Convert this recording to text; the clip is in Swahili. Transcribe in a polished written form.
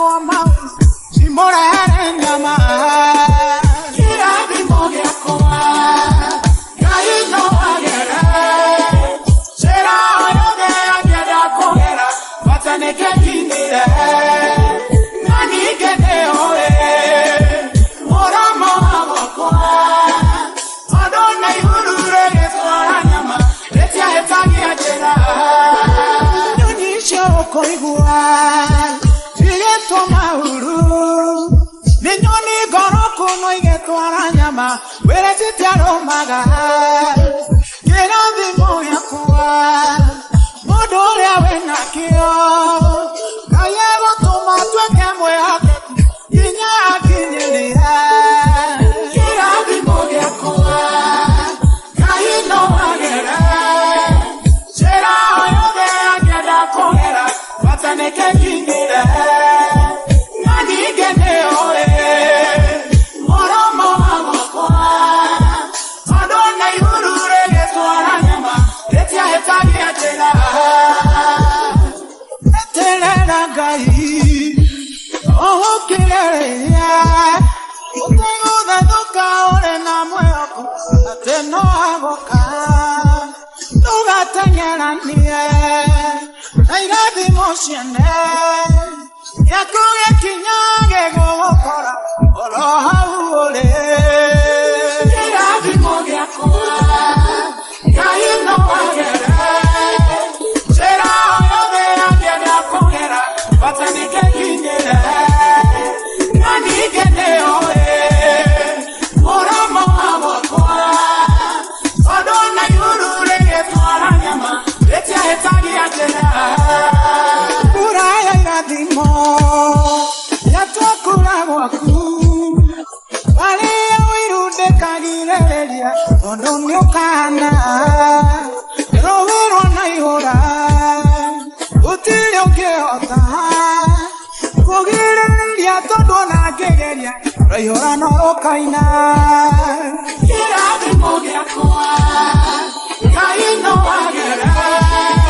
koma simore nyama kirathi moge akoma kai no agera sera yode agera kogera batane kekindire nani kete ore mora mama kwa adona yurure geswara nyama letia hetagi agera noni shoko igwa Nyama, where is it? Maga, get on the moya kwa, Modoria when I kill. I ever told my twin way, Gina Ginia, get on the moya kwa, Kaino Agera, Sera, I get a cholera, but I make a ginia, Nani get oh, kileria, utengo da duka ore na mweko, ateno aboka, nuga tanyera niye, naigadi moshene, yakuge kinyage gokora, olo haule, kiradi moge akora, kaino agera, sera oyode agera kogera, batani kekindere, nani kete ore, mora mama kwa, adona yurure getwara nyama, letia hetagi agera, uraya iradimo, yatakura waku, wale wirude kagirelia, ondo nyokana, rovero na ihora, utilio keota, Kogirelia todo na kegeria, rayora no kaina. Kirathi moge akwa, kaino agera.